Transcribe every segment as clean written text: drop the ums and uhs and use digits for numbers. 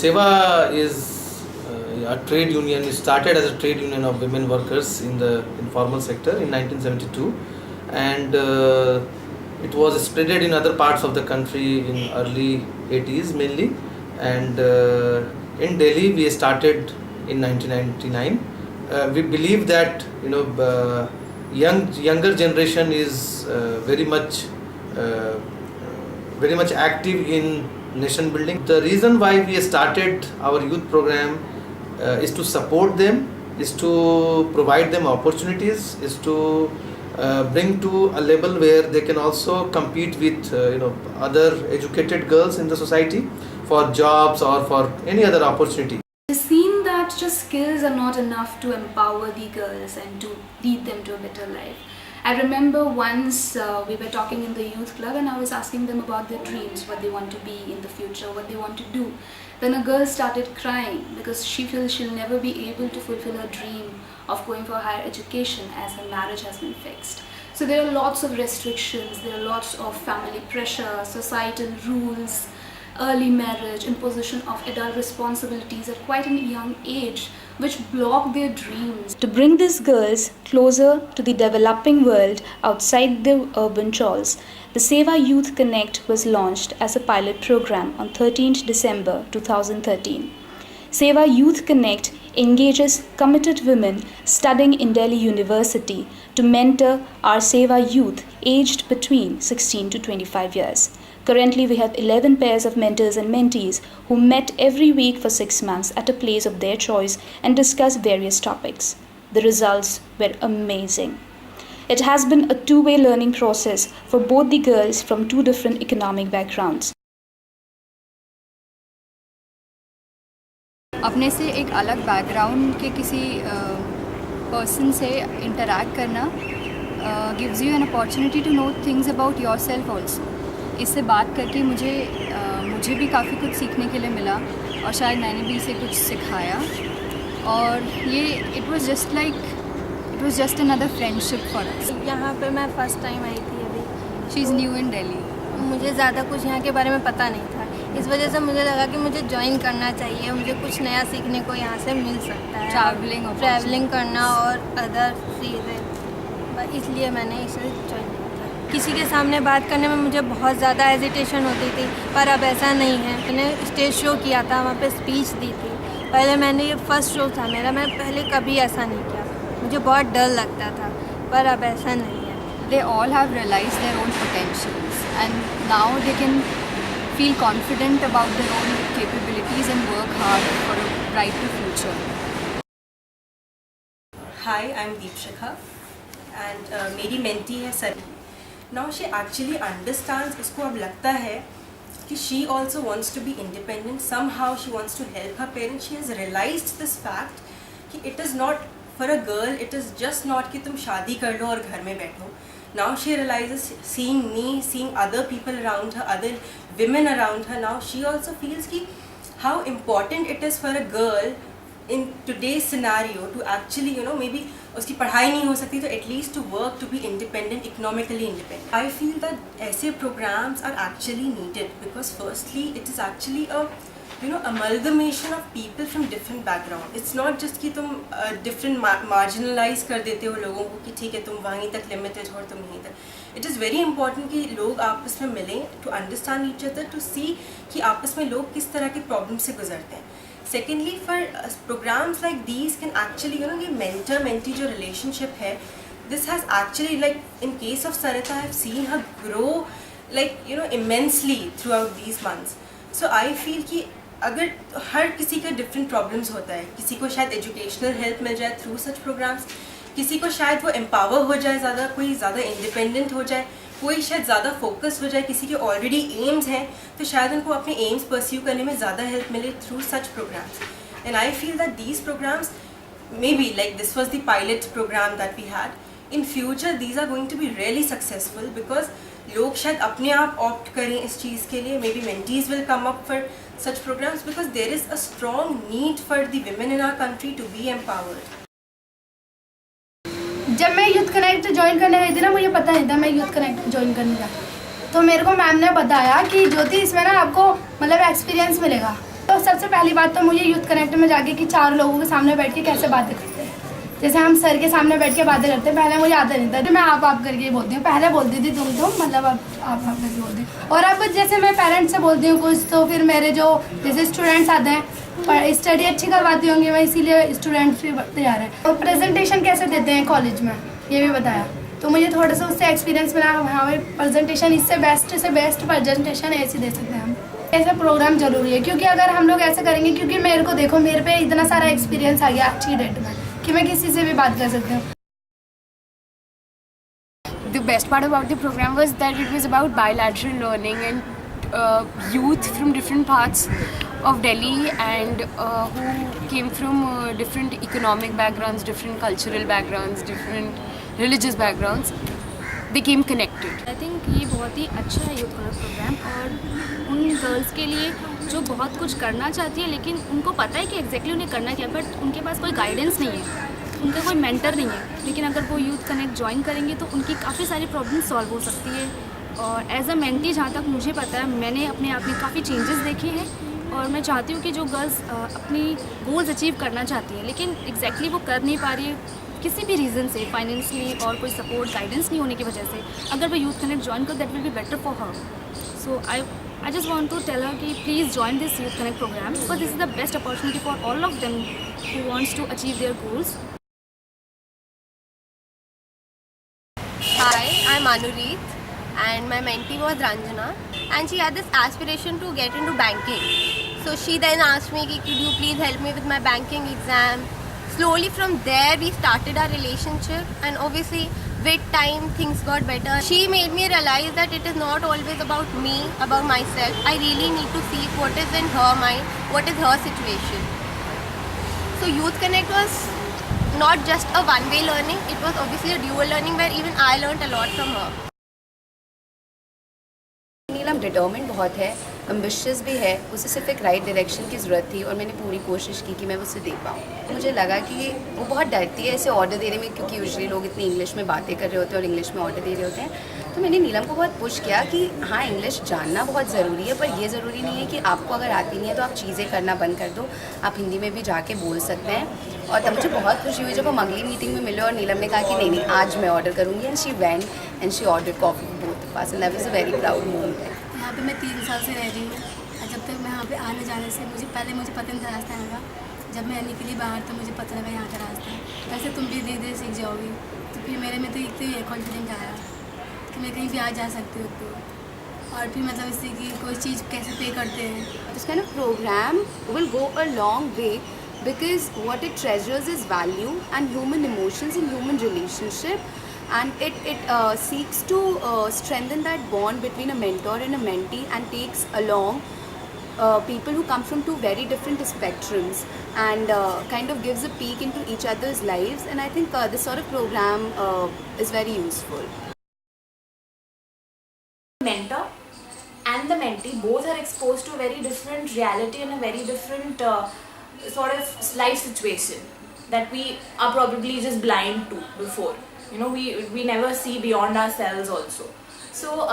SEWA is a trade union. It started as a trade union of women workers in the informal sector in 1972, and it was spreaded in other parts of the country in early 80s mainly, and in Delhi we started in 1999. We believe that younger generation is uh, very much active in nation building. The reason why we started our youth program is to support them, is to provide them opportunities, is to bring to a level where they can also compete with other educated girls in the society for jobs or for any other opportunity. I've seen that just skills are not enough to empower the girls and to lead them to a better life. I remember once we were talking in the youth club and I was asking them about their dreams, what they want to be in the future, what they want to do. Then a girl started crying because she feels she'll never be able to fulfill her dream of going for higher education as her marriage has been fixed. So there are lots of restrictions, there are lots of family pressure, societal rules, early marriage, imposition of adult responsibilities at quite a young age, which block their dreams. To bring these girls closer to the developing world outside the urban chores, the SEWA Youth Connect was launched as a pilot program on 13th December 2013. SEWA Youth Connect engages committed women studying in Delhi University to mentor our SEWA youth aged between 16 to 25 years. Currently, we have 11 pairs of mentors and mentees who met every week for 6 months at a place of their choice and discussed various topics. The results were amazing. It has been a two-way learning process for both the girls from two different economic backgrounds. अपने से एक अलग background के किसी person से interact करना gives you an opportunity to know things about yourself also. इससे बात करके मुझे भी काफ़ी कुछ सीखने के लिए मिला और शायद मैंने भी इसे कुछ सिखाया. और ये it was just another friendship for us. यहाँ पे मैं फ़र्स्ट टाइम आई थी अभी. She is new in Delhi. मुझे ज़्यादा कुछ यहाँ के बारे में पता नहीं था, इस वजह से मुझे लगा कि मुझे ज्वाइन करना चाहिए. मुझे कुछ नया सीखने को यहाँ से मिल सकता है, ट्रैवलिंग करना और अदर चीज़ें, इसलिए मैंने इसे ज्वाइन किया था. किसी के सामने बात करने में मुझे बहुत ज़्यादा हेजिटेशन होती थी, पर अब ऐसा नहीं है. मैंने स्टेज शो किया था, वहाँ पे स्पीच दी थी. पहले मैंने ये फर्स्ट शो था मेरा, मैं पहले कभी ऐसा नहीं किया, मुझे बहुत डर लगता था, पर अब ऐसा नहीं है. They all have realized their own potentials and now they can feel confident about their own capabilities and work hard for a brighter future. Hi, I'm Deepshikha and मेरी mentee है सरी. Now she actually understands, इसको अब लगता है कि she also wants to be independent. Somehow she wants to help her parents. She has realized this fact कि it is not for a girl, it is just not कि तुम शादी कर लो और घर में बैठो. Now she realizes, seeing me, seeing other people around her, other women around her, now she also feels कि how important it is for a girl in today's scenario to actually maybe उसकी पढ़ाई नहीं हो सकती तो at least to work, to be independent, economically independent. I feel that ऐसे programs are actually needed because firstly it is actually a amalgamation of people from different background. It's not just कि तुम different marginalize कर देते हो लोगों को कि ठीक है तुम वहीं तक limited हो और तुम यहीं तक. It is very important कि लोग आपस में मिलें to understand each other, to see कि आपस में लोग किस तरह के problem से गुजरते हैं. Secondly, for programs like these can actually ये mentor-mentee जो relationship है, this has actually, like in case of Sarita, I have seen her grow immensely throughout these months. So I feel कि अगर हर किसी का डिफरेंट प्रॉब्लम्स होता है, किसी को शायद एजुकेशनल हेल्प मिल जाए थ्रू सच प्रोग्राम्स, किसी को शायद वो एम्पावर हो जाए ज़्यादा, कोई ज़्यादा इंडिपेंडेंट हो जाए, कोई शायद ज़्यादा फोकस हो जाए, किसी के ऑलरेडी एम्स हैं तो शायद उनको अपने एम्स परस्यू करने में ज़्यादा हेल्प मिले through such programmes. And I feel that these programmes may be like this was the pilot programme that we had. In future these are going to be really successful because लोग शायद अपने आप opt करें इस चीज़ के लिए. May be mentees will come up for such programs because there is a strong need for the women in our country to be empowered. जब मैं यूथ कनेक्ट ज्वाइन करने गई थी ना, मुझे पता नहीं था मैं यूथ कनेक्ट ज्वाइन करने का. तो मेरे को मैम ने बताया कि ज्योति इसमें ना आपको मतलब एक्सपीरियंस मिलेगा. तो सबसे पहली बात तो मुझे यूथ कनेक्ट में जाके कि 4 लोगों के सामने बैठ के कैसे बातें करते हैं, जैसे हम सर के सामने बैठ के बातें करते हैं, पहले मुझे आता नहीं था, तो मैं आप करके ही बोलती हूँ, पहले बोलती थी तुम मतलब अब आप करके बोलती हूँ। और अब जैसे मैं पेरेंट्स से बोलती हूँ कुछ, तो फिर मेरे जो जैसे स्टूडेंट्स आते हैं, पर स्टडी अच्छी करवाती होंगी मैं, इसीलिए स्टूडेंट्स भी बढ़ते जा रहे हैं। और प्रेजेंटेशन कैसे देते हैं कॉलेज में ये भी बताया, तो मुझे थोड़ा सा उससे एक्सपीरियंस मिला। हमें प्रेजेंटेशन इससे बेस्ट प्रेजेंटेशन ऐसे दे सकते हैं हम। ऐसा प्रोग्राम जरूरी है, क्योंकि अगर हम लोग ऐसा करेंगे, क्योंकि मेरे को देखो मेरे पे इतना सारा एक्सपीरियंस आ गया अच्छी डेट में कि मैं किसी से भी बात कर सकती हूँ। The best part about the program was that it was about bilateral learning and youth from different parts of Delhi and who came from different economic backgrounds, different cultural backgrounds, different religious backgrounds, became connected. I think ये बहुत ही अच्छा है youth connect programme, और उन girls के लिए जो बहुत कुछ करना चाहती है लेकिन उनको पता है कि एग्जैक्टली उन्हें करना क्या, बट उनके पास कोई गाइडेंस नहीं है, उनका कोई मेंटर नहीं है। लेकिन अगर वो यूथ कनेक्ट ज्वाइन करेंगे तो उनकी काफ़ी सारी प्रॉब्लम सॉल्व हो सकती है। और एज अ मेंटी जहाँ तक मुझे पता है, मैंने अपने आप में काफ़ी चेंजेस देखे हैं, और मैं चाहती हूँ कि जो गर्ल्स अपनी गोल्स अचीव करना चाहती हैं लेकिन एग्जैक्टली वो कर नहीं पा रही है किसी भी रीज़न से, फाइनेंशियली और कोई सपोर्ट गाइडेंस नहीं होने की वजह से, अगर वो यूथ कनेक्ट ज्वाइन कर, that will be better for her. So I just want to tell her कि please join this Youth Connect program because this is the best opportunity for all of them who wants to achieve their goals. Hi, I'm Anureet and my mentee was Ranjana, and she had this aspiration to get into banking. So she then asked me, could you please help me with my banking exam? Slowly from there we started our relationship, and obviously with time things got better. She made me realize that it is not always about me, about myself. I really need to see what is in her mind, what is her situation. So Youth Connect was not just a one-way learning, it was obviously a dual learning where even I learned a lot from her. Neelam determined बहुत है, ambitious भी है, उसे सिर्फ एक right direction की ज़रूरत थी और मैंने पूरी कोशिश की कि मैं उसे दे पाऊँ। मुझे लगा कि वो बहुत डरती है ऐसे ऑर्डर देने में, क्योंकि यूजुअली लोग इतनी इंग्लिश में बातें कर रहे होते हैं और इंग्लिश में ऑर्डर दे रहे होते हैं। तो मैंने नीलम को बहुत पुश किया कि हाँ, इंग्लिश जानना बहुत ज़रूरी है, पर ये ज़रूरी नहीं है कि आपको अगर आती नहीं है तो आप चीज़ें करना बंद कर दो, आप हिंदी में भी जाके बोल सकते हैं। और तब मुझे बहुत खुशी हुई जब हम अगली मीटिंग में मिले और नीलम ने कहा कि नहीं आज मैं ऑर्डर करूँगी, and she went and she order coffee both pass, and that was a very proud moment. यहाँ पे मैं 3 साल से रह रही हूँ, और जब तक मैं यहाँ पे आने जाने से मुझे पता नहीं था रास्ता लगा, जब मैं निकली बाहर तो मुझे पता लगा यहाँ का रास्ता है। वैसे तुम भी धीरे धीरे सीख जाओगी, तो फिर मेरे में तो एक तो ये कॉन्फिडेंट आया कि मैं कहीं भी आ जा सकती हूँ। तो और फिर मतलब इससे कि कोई चीज़ कैसे पे करते हैं। This kind of program will go a long way because what it treasures is value and human emotions and human relationship, and it seeks to strengthen that bond between a mentor and a mentee and takes along people who come from 2 very different spectrums and kind of gives a peek into each other's lives, and I think this sort of program is very useful. Mentor and the mentee both are exposed to a very different reality and a very different sort of life situation that we are probably just blind to before. You know, we never see beyond ourselves also. So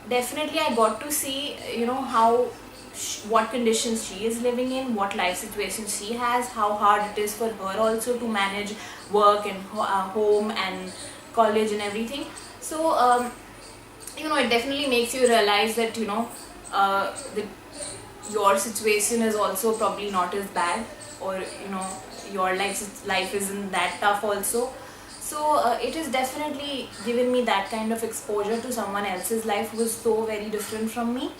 definitely I got to see, you know, what conditions she is living in, what life situation she has, how hard it is for her also to manage work and home and college and everything. So you know, it definitely makes you realize that, you know, your situation is also probably not as bad, or you know, your life isn't that tough also. So it has definitely given me that kind of exposure to someone else's life who is so very different from me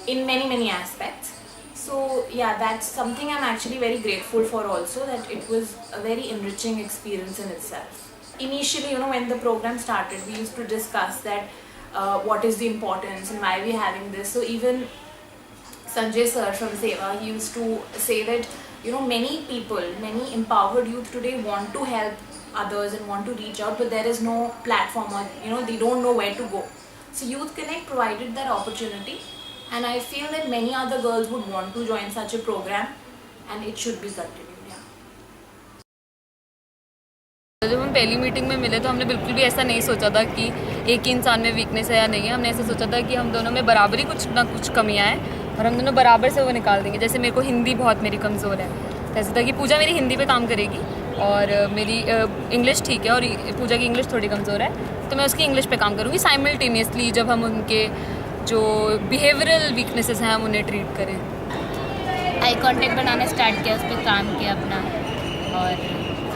in many aspects. So yeah, that's something I'm actually very grateful for also, that it was a very enriching experience in itself. Initially, you know, when the program started, we used to discuss that what is the importance and why we're having this. So even Sanjay sir from Seva, he used to say that, you know, many people, many empowered youth today want to help others and want to reach out, but there is no platform, or you know, they don't know where to go. So Youth Connect provided that opportunity, and I feel that many other girls would want to join such a program, and it should be continued. जब हम पहली meeting में मिले तो हमने बिल्कुल भी ऐसा नहीं सोचा था कि एक ही इंसान में वीकनेस है या नहीं है। हमने ऐसा सोचा था कि हम दोनों में बराबरी कुछ ना कुछ कमियां हैं, और हम दोनों बराबर से वो निकाल देंगे। जैसे मेरे को हिंदी बहुत मेरी कमज़ोर है, जैसे था कि पूजा मेरी हिंदी पे काम करेगी और मेरी इंग्लिश ठीक है और पूजा की इंग्लिश थोड़ी कमज़ोर है, तो मैं उसकी इंग्लिश पे काम करूँगी साइमल्टेनियसली, जब हम उनके जो बिहेवियरल वीकनेसेस हैं हम उन्हें ट्रीट करें। आई कांटेक्ट बनाना स्टार्ट किया, उस पर काम किया अपना, और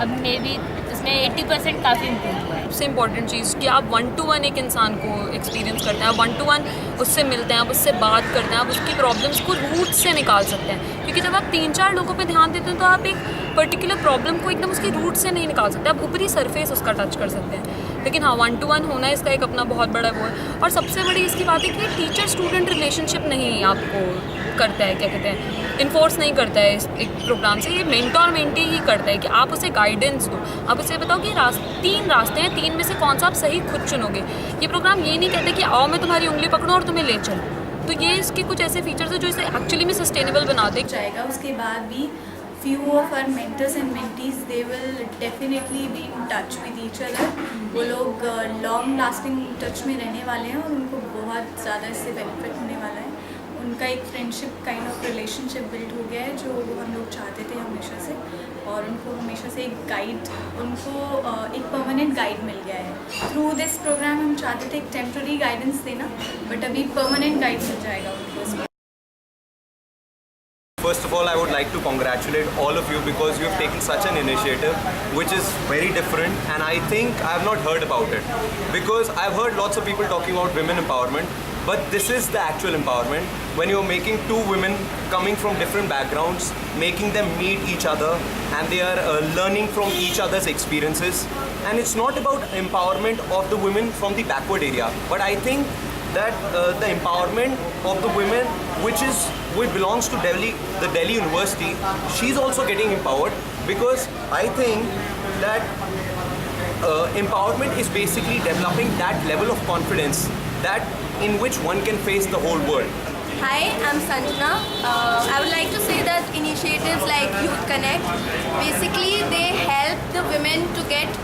अब मे भी उसमें 80% काफ़ी इम्प्रूव हुआ है। सबसे इम्पॉर्टेंट चीज़ कि आप 1-to-1 एक इंसान को एक्सपीरियंस करते हैं, आप 1-to-1 उससे मिलते हैं, आप उससे बात करते हैं, आप उसकी प्रॉब्लम्स को रूट से निकाल सकते हैं। क्योंकि जब आप 3-4 लोगों पे ध्यान देते हैं तो आप एक पर्टिकुलर प्रॉब्लम को एकदम उसकी रूट से नहीं निकाल सकते, आप ऊपरी सरफेस उसका टच कर सकते हैं। लेकिन हाँ, 1-to-1 होना इसका एक अपना बहुत बड़ा वो है। और सबसे बड़ी इसकी बात है कि टीचर स्टूडेंट रिलेशनशिप नहीं आपको करता है, क्या कहते हैं, इन्फोर्स नहीं करता है इस एक प्रोग्राम से, ये मेंटोर मेंटी ही करता है कि आप उसे गाइडेंस दो, आप उसे बताओ कि 3 रास्ते हैं, 3 में से कौन सा आप सही खुद चुनोगे। ये प्रोग्राम ये नहीं कहता कि आओ मैं तुम्हारी उंगली पकड़ूँ और तुम्हें ले चलूँ। तो ये इसके कुछ ऐसे फीचर्स हैं जो इसे एक्चुअली में सस्टेनेबल बना दे जाएगा। उसके बाद भी few of our mentors and mentees, they will definitely be in touch with each other. वो लोग long lasting touch में रहने वाले हैं और उनको बहुत ज़्यादा इससे बेनिफिट होने वाला है। उनका एक friendship kind of relationship build हो गया है जो हम लोग चाहते थे हमेशा से, और उनको हमेशा से एक गाइड, उनको एक परमानेंट गाइड मिल गया है। थ्रू दिस प्रोग्राम हम चाहते थे एक टेम्प्रेरी गाइडेंस देना, बट अभी परमानेंट गाइड मिल जाएगा उनको। First of all, I would like to congratulate all of you because you have taken such an initiative which is very different, and I think I have not heard about it because I've heard lots of people talking about women empowerment, but this is the actual empowerment when you're making 2 women coming from different backgrounds, making them meet each other, and they are learning from each other's experiences. And it's not about empowerment of the women from the backward area, but I think that the empowerment of the women which belongs to the Delhi University, she's also getting empowered, because I think that empowerment is basically developing that level of confidence that in which one can face the whole world. Hi, I'm Sanjana. I would like to say that initiatives like Youth Connect, basically they help the women to get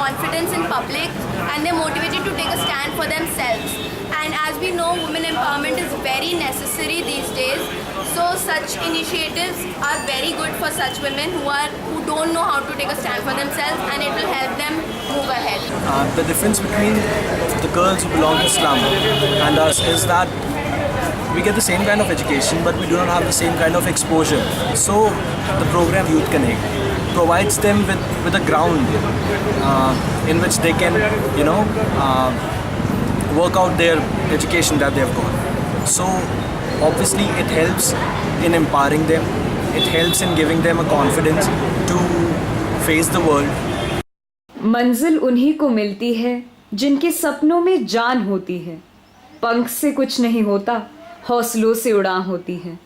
confidence in public, and they're motivated to take a stand for themselves. And as we know, women empowerment is very necessary these days. So such initiatives are very good for such women who don't know how to take a stand for themselves, and it will help them move ahead. The difference between the girls who belong to Islam and us is that we get the same kind of education, but we do not have the same kind of exposure. So the program Youth Connect provides them with a ground in which they can, work out their education that they have got. So obviously it helps in empowering them, it helps in giving them a confidence to face the world. मंजिल उन्हीं को मिलती है जिनके सपनों में जान होती है, पंख से कुछ नहीं होता, हौसलों से उड़ान होती है।